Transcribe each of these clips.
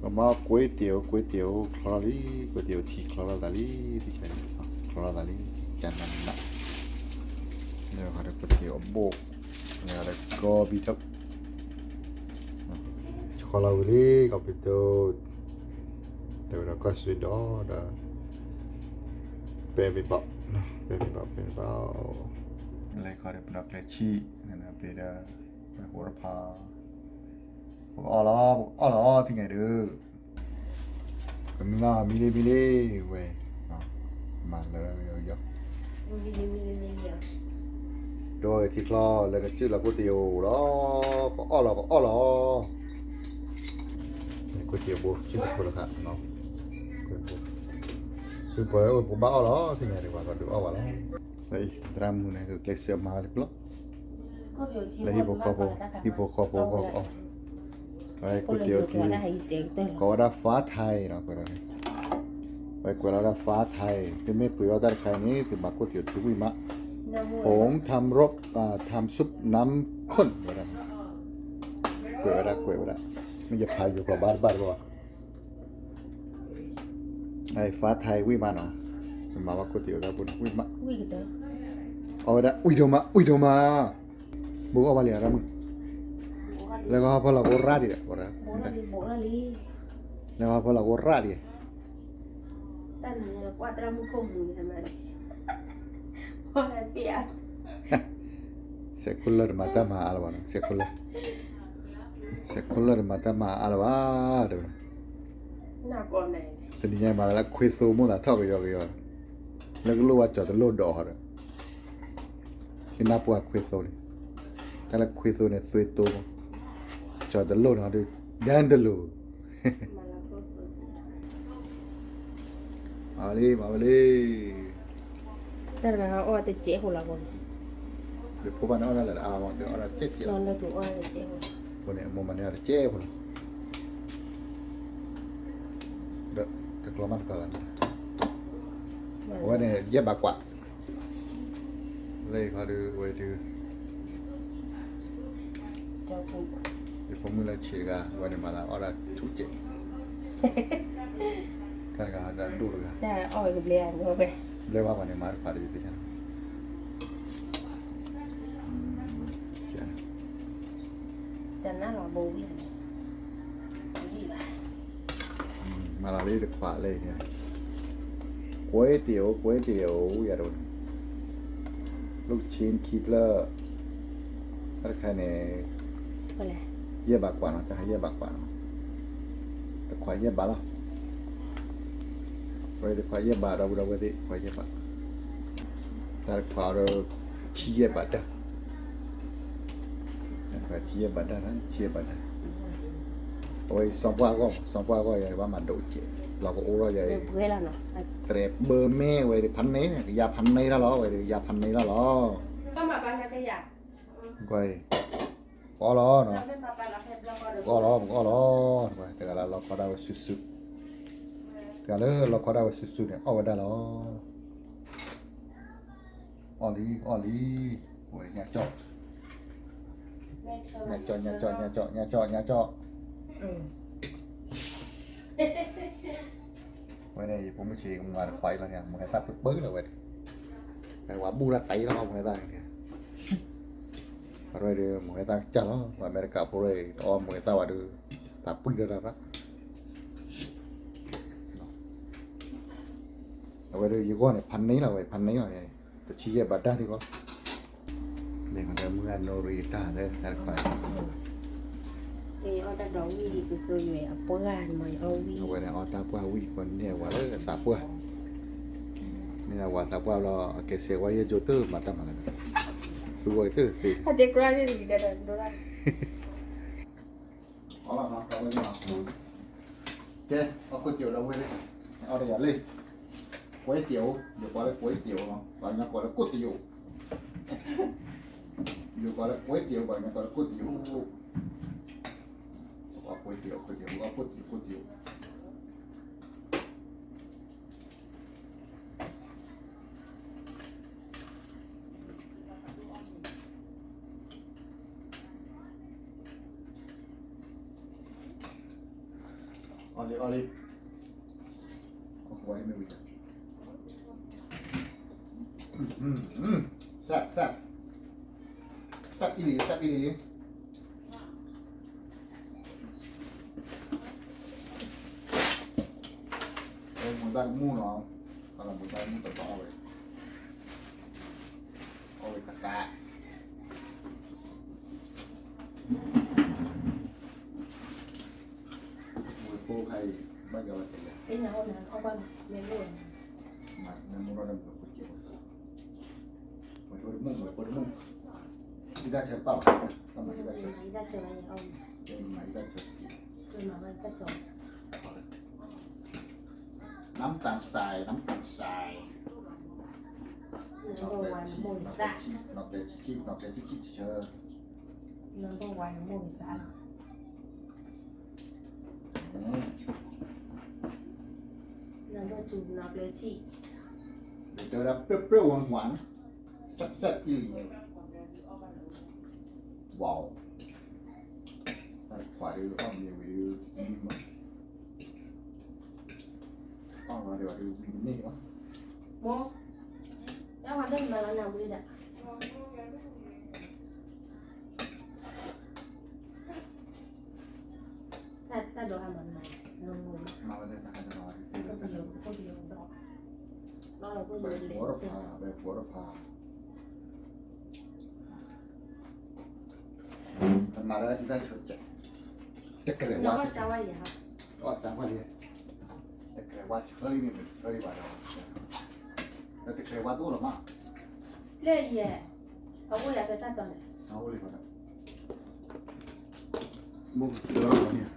ก็มาก๋วยเตี๋ยวคลอรีก๋วยเตี๋ยวที่คลอราดาลีที่ใช่คลอราดาลีจานนั้นนะเนี่ยเขาเรียกก๋วยเตี๋ยวโบกเนี่ยเรียกกอบิทับคลอราดาลีก็เป็นตัวเดี๋ยวเราก็สุดยอดนะเป็นแบบนะเป็นแบบอะไรเขาเรียกเป็นแบบเลชีนั่นนะเป็นหัวละพาบอกอ๋อที่ไงเด้อก็มิเลเว้ยมาเลยเยอะโดยที่คลอแล้วก็ชื่อเราก๋วยเตี๋ยวรอก็อ๋อก๋วยเตี๋ยวโบชื่อคนละครับเนาะคือพอแล้วผมบ้าเหรอที่ไงดีกว่าก็ดูเอาแล้วไอ้ดราม่าเนี่ยคือเคลเซียมมาเลยปะแล้วฮิปโปคอปก็อ๋อไอ้ก๋วยเตี๋ยวที่ก็ว่าฟ้าไทยเนาะก็ได้ไปก๋วยเตี๋ยวฟ้าไทยที่ไม่ปุ๋ยว่าได้ใครนี้ที่มาก๋วยเตี๋ยวที่วิมะผงทำรบทำซุปน้ำข้นก็ได้ก๋วยเตี๋ยวมันจะพายอยู่กับบ้านป่ะไอ้ฟ้าไทยวิมะเนาะมันมาว่าก๋วยเตี๋ยวแล้วบุญวิมะเอาได้อุยโดมาบุกเอาไปเลยอะไรมึงแล้วก็พอเราโอราดิโอราแล้วก็พอเราโอราดิตั้งว่าตรามุคมุทำไมพอได้เปียsecular mata ma alwa secular mata ma alwa เด้อน่าก่อนไหนทีนี้มาแล้วคุยซูมุน่ะเท่ากับยอแล้วก็รู้ว่าจอดโลดดอกเหรอที่น่าปวดคุยซูนี่แต่ละคุยซูเนี่ยสวยตัวจอดโลดเหรอดิยันเดลูมาเลยแต่เราเอาแต่เจ๊หัวละคนเดี๋ยวพวกมันเอาอะไรล่ะเอาเดี๋ยวเอาอะไรเจ๊เจ๊นอนแล้วถูกเอาแต่เจ๊หัวคนเนี่ยมันเนี่ยเจ๊คนเด้อตะกลมันก่อนว่าเนี่ยเย็บบากว่าเลยเขาดูไว้ดูเจ้าคุณเดี๋ยวผมมือละชีกาวันนี้มาแล้วเอาละทุกเจ๊กันก็ได้ดูเลยแต่เอาไปกับเรียนเอาไปเรียกว่าวันนี้มาพาดีที่นั่นจันน่าหล่อโบวี่มาลาลีเด็กขวาเลยเนี่ยก๋วยเตี๋ยวอย่าโดนลูกชิ้นคีบเลอร์อะไรแค่เนี่ยเยี่ยบากกว่านะจะให้เยี่ยบากกว่าแต่ขวาเยี่ยบาละไว้แต่ขวาเยี่ยบาเราไว้ที่ขวาเยี่ยบาแต่ขวาเราชี้เยี่ยบาด้ขวาชี้เยี่ยบาด้นั้นชี้เยี่ยบาด้โอ้ยสองปว่าก็ยังว่ามันโดดเจ็บเราก็โอ้เราใหญ่เพื่อนเนาะแต่เบอร์แม่ไว้พันนี้เนี่ยยาพันนี้แล้วหรอไว้ยาพันนี้แล้วหรอก็มาบ้านนักยาก็รอเนาะก็รอแต่ก็เราก็ได้สุดๆแต่แล้วเราก็ได้สุดๆเนี่ยเอาไว้ได้หรอออลีโอ้ยเนี่ยเจาะไว้ในผมไม่ชี้งานไฟแล้วเนี่ยมึงให้ตัดปึ๊กเลยเว้ยแต่ว่าบูราไตแล้วมึงให้ตัดเนี่ยอะไรเดี๋ยวมึงให้ตัดจัดแล้วว่าอเมริกาพวกเลยอ๋อมึงให้ตัดว่าดูตัดปึ๊กเดี๋ยวนะเอาไว้เดี๋ยวยี่ก้อนเนี่ยพันนี้เราไว้พันนี้เราเนี่ยแต่ชี้บัตรได้ที่ก็เนี่ยเขาจะมึงให้โนริต้าเลยตัดไฟเอาแต่ดอกวีก็สวยอ่ะปวดมันเอาวีเอาไว้เนี่ยเอาตาปัววีคนเนี่ยว่าเลยตาปัวนี่นะว่าตาปัวเราเกษตรว่าเยอะจุดตื้อมาตั้งอะไรสวยตื้อสิเด็กร้านนี่ดีกันดูได้เอาละครับเอาไว้เนี่ยเจ๊เอาก๋วยเตี๋ยวเราไว้เลยเอาแต่อย่าเลยก๋วยเตี๋ยวเดี๋ยวก่อนแล้วก๋วยเตี๋ยวเนาะก่อนนะก่อนแล้วก๋วยเตี๋ยวอยู่ก่อนแล้วก๋วยเตี๋ยวก่อนนะก่อนแล้วก๋วยเตี๋ยวเอาก๋วยเตี๋ยวเอาก๋วยเตี๋ยว Oli, oli. Vai me vida. Sap, sap. Sap ili, sap ili. Muốn ăn mu nó, còn là muốn ăn mu tỏi to vậy. Ôi cả cả. Mùi khô hay bao giờ là gì? Cái nào hôm nào ông ba mẹ luôn. Mà nên muốn ăn được kiểu. Mùi thôi mung. Đi ra chơi bao, tao mà đi ra chơi. Máy ra chơi này ông. Trên máy ra chơi. Rồi mà mình cắt sổ. น้ำตาลทรายน้ำตาลทราย Number one น mùi อก dạ. จากชิคเชอร์ Number one mùi dạ. นันก็จูบนับเลยชี เดี๋ยวเจอแล้วเปรี้ยวๆหวานๆแซ่บๆอีหลีว้าวแต่ขวาดูอ้อมมีวิวมั้งอ้อมมาเดี๋ยวดูมีนี่วะ โมแล้ววันเดินมาแล้วนำเลยอ่ะถ้าโดนทำมันมาลงมือ มาวันเดินมาจะนอน ก็เดียวดอกแล้วเราก็ แบ โย บ นเลย หัวระพาแบบหัวระพามันมาแล้วที่ได้เฉิดจะเกลียด แล้ว ว่า ก็สวัสดีครับ ก็สามวันนี้แต่เกลียดว่าเฉยนี่มันเฉยว่าเราแล้วแต่เกลียดว่าตัวหรอมา เล่ยเอาไว้อยากไปตัดตอนไหน เอาเลยก่อนนะมุกเยอะเนี่ย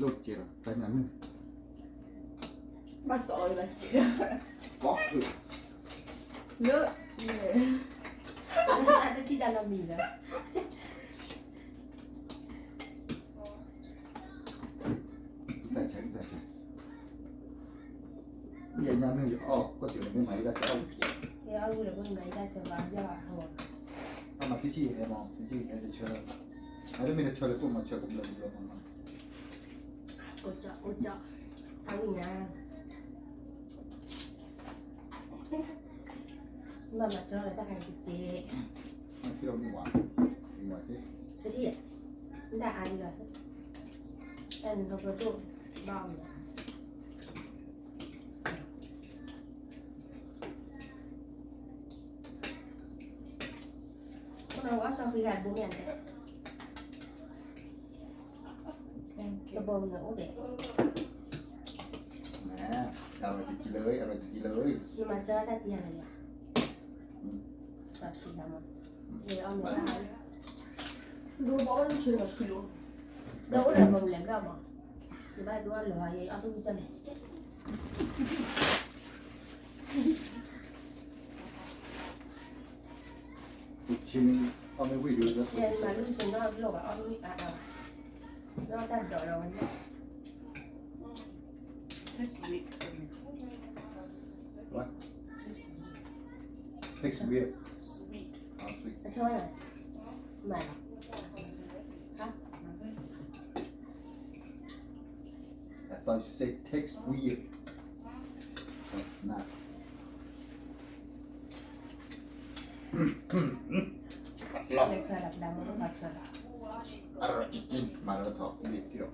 ลูกเจี๊ยบไปไหนมึง มาสอยเลย ก็คือ เยอะ อาจจะที่ด้านเรามีแล้ว แต่ใช่เนี่ยยังนึงอ๋อก็ถือไม่ไหมได้จะเอา เดี๋ยวเอาเลยเพิ่งไหนได้สบายยากหัว เอามาที่ให้มองที่ให้จะเชื่อไม่ได้มีแต่เชื่อเลยพวกมาเชื่อผมเลยมัน โอเจาะทำอย่างนี้มาเจาะเลยถ้าใครติดเจ ที่เราดีกว่าสิ ไปที่ไม่ได้อ่านเลยฉันเขาประตูบ้างเนี่ยเราว่าชอบคือการบุญเนี่ยกระบอกเนี่ยโอ้เด็ก แหมอะไรจะกินเลยอะไรจะกินเลย นี่มาเจอได้ที่อะไรอ่ะแบบที่ทำเดี๋ยวเอาเนื้อ ดูบอกว่าชื่อเราคือ đâu là vòng lắm đâu mà thì ba đua lửa vậy ở trong sân này ชิ้นเอาไม่วิ่งดูแล้ว nên mà lúc sân nó lỗ ở trong à nó ta đỏ rồi nhá แค่สวีท ว่า takes weird สวีท how sweet ở chơi này mà hả I thought you said takes weird not để chơi đập đầm nó bật chơi อร่อยจริงมาแล้วถอดนี่ที่เรา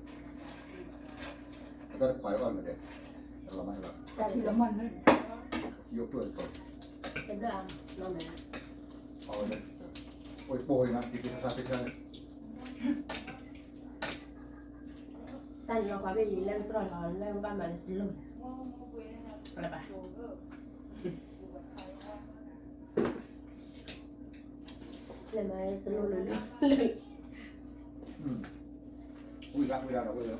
แล้วก็ควายว่าเลยเด็กเราไม่แบบ sao ที thì ละมันเลย ยกเพื่อนก่อน em đưa ăn nó mày เอาเลยโอ้ยโปรยนะที่ที่ท่าที่ใช่ ta nó quá bị lên tròn nó lên ba mà nó xin luôn là bà lên mà xin luôn luôn อุ้ยรักไม่ได้เราก็เลย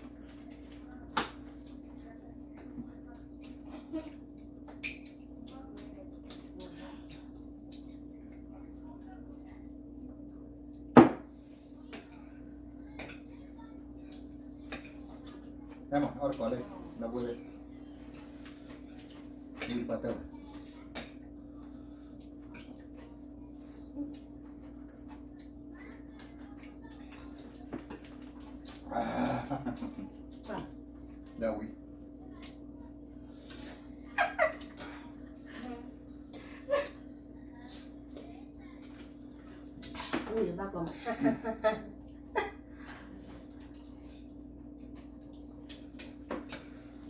ได้หมดเอาก่อนเลยเราไปเลยมีปลาเต้า เดี๋ยววิ อุ้ยบ้าก่อน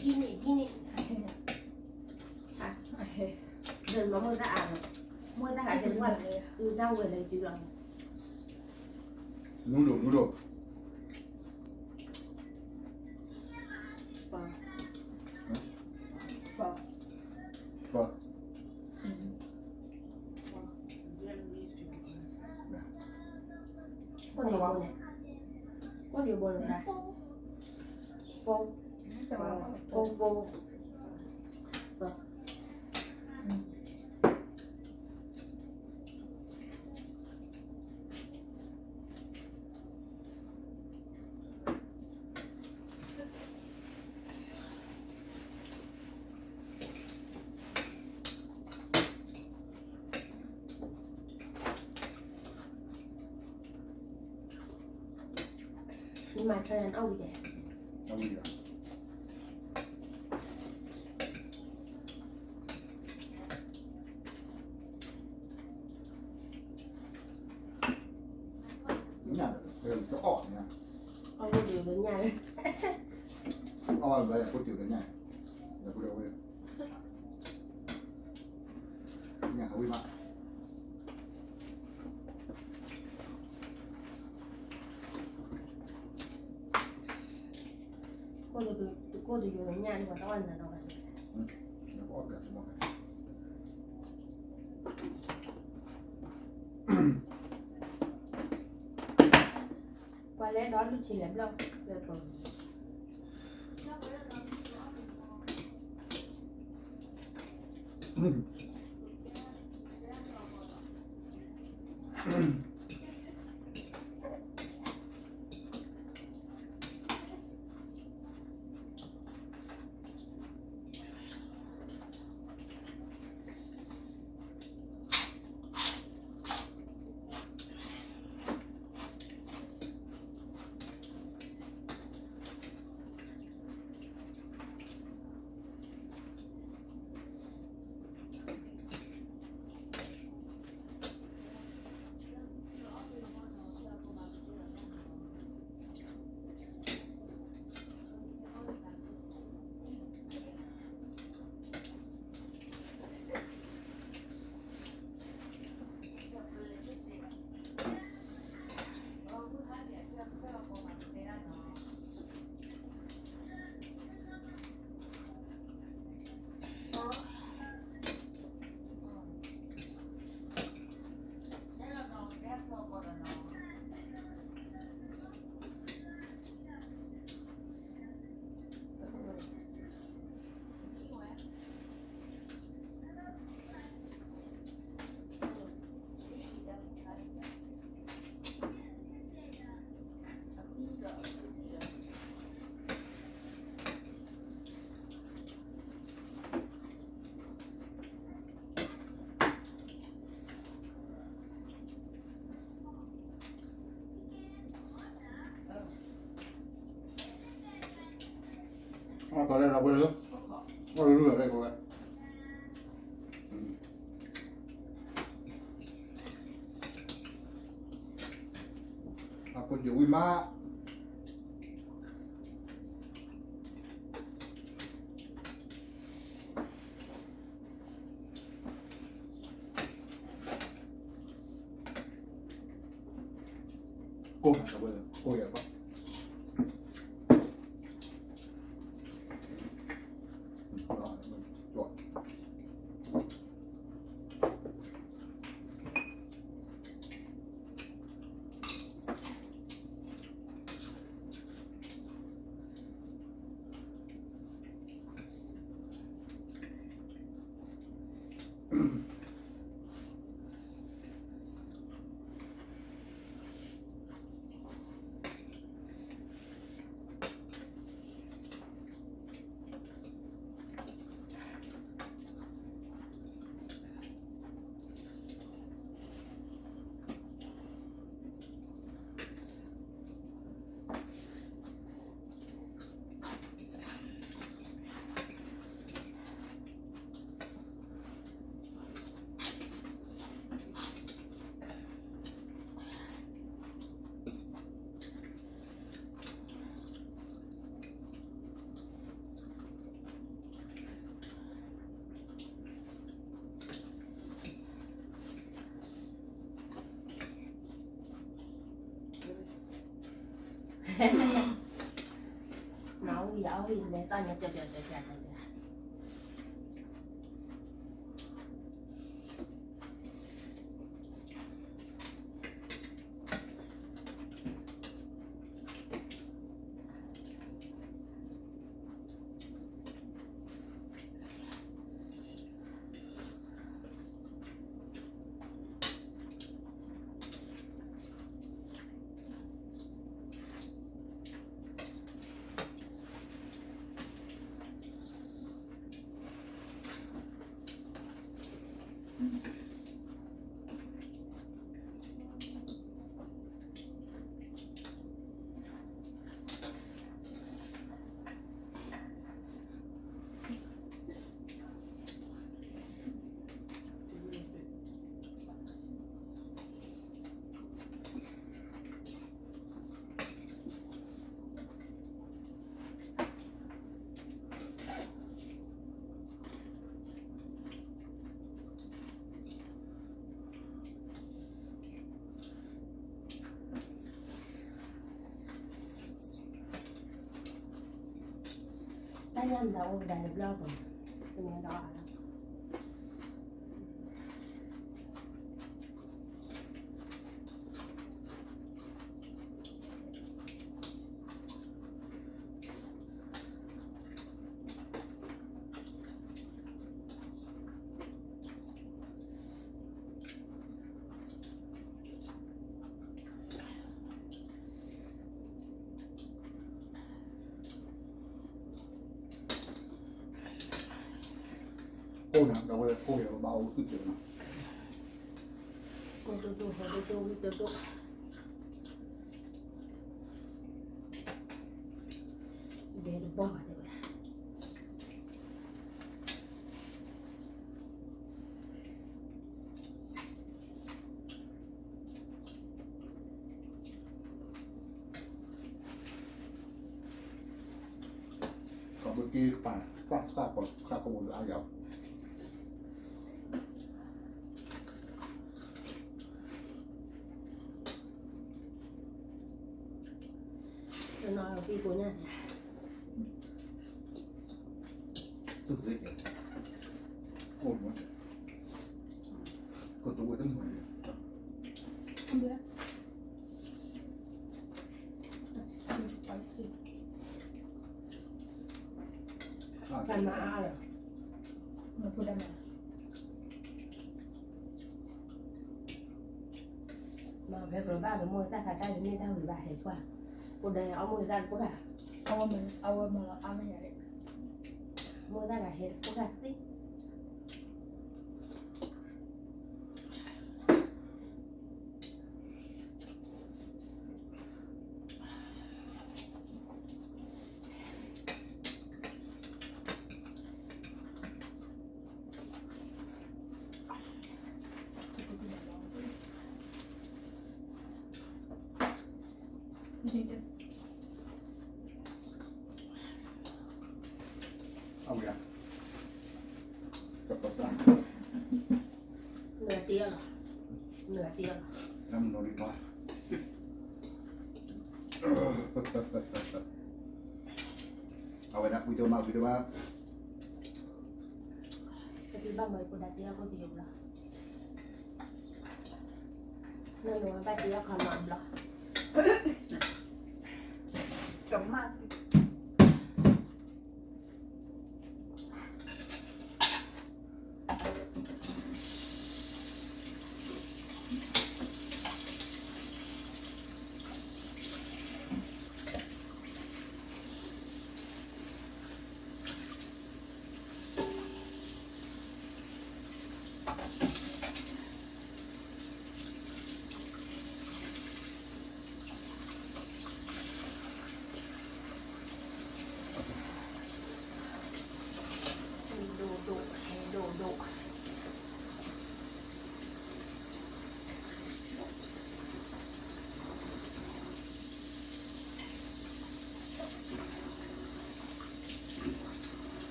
ที่นี่เดินมาเมื่อตาอ่านเมื่อตาอ่านเป็นวันคือเจ้าเวรเลยจืดเลย นูโด ปะ ก็ ก็เดี๋ยวบนเนี่ยก็เดี๋ยวบนนะโฟง แต่ว่า โฟงนี่มาเชิญเอาอีกแล้ว เอาอีกอ่ะเนี่ยจะอ่อนนะ เอาเดี๋ยวเป็นไง อ่อนไปพูดถึงกันไงเดี๋ยวพูดเอาไว้เนี่ยเขาวิ่งมา ก็เดี๋ยวอยู่ในงานกว่าตอนนั้นเอาไป เดี๋ยวก็ออกแบบสมอง qua lẽ đó lúc chỉ lém lâu được rồi tao đây là bây giờ có được rồi đây cô ạ con chịu quy má cô hả bây giờ cô hiểu không áo thì này ta nhặt chặt chặt chặt chặt chặt ถ้าย่ำเราได้รอบๆเป็นไงรอโอ้นะเราเลยโอ้ยเบาขึ้นเยอะนะ กูตู้เดี๋ยวบอกเดี๋ยว còn bên kia phải xa còn xa còn một ai gặp จะนอนกับพี่กูเนี่ย tự dịch ổn quá còn tôi tâm hồn Không biết. It's spicy. กันมาอ้าเลย Nó put them in. มาแพ้กระบ้าไปมวยตาขาดได้ไม่ได้หือบ่าเห็นกว่ากูเดินเอามวยตากูค่ะ Our mala, I'm here. มวยตาขาเห็นกูค่ะสิเอาอย่างกับตัวตั้ง เหนือเตี้ยหรอเหนือเตี้ยหรอ น้ำนอนดีกว่าเอาไปนะคุยตัวมาคุยตัวมา แต่ที่บ้านไม่กูได้เตี้ยกูเตี้ยหรอนั่นหนูไปเตี้ยขนมหรอ Cấm mặt.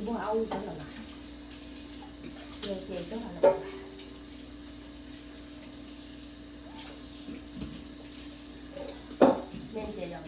bố âu cho là chè cho là nên chè rồi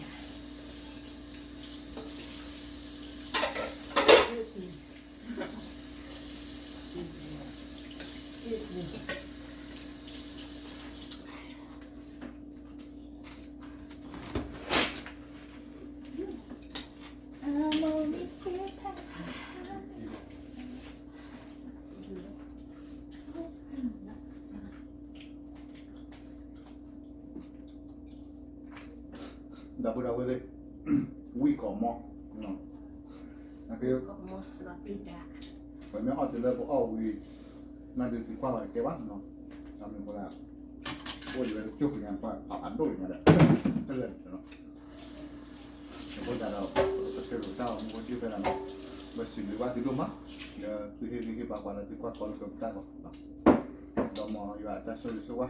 Dopo da vedere, qui come, no? Anche có một loại thịt gà poi mi oggi dopo qui, non di qua che vanno, dammi quella, poi vedo più che poi a dove mi ha no? E poi da perché lo sa, un po' più per la no? Verso i guardi Roma, qui va qua, di qua con il carro, no? Dopo io adesso di qua.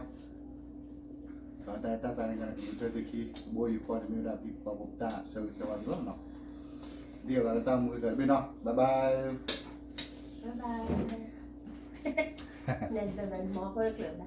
Còn ta ta rằng chơi từ khi bôi qua thì mình đã bị vào bụng ta sờ sờ vào rất là điều là ta mua gần bên đó bye bye bye bye nên về mình mò có được lượng đã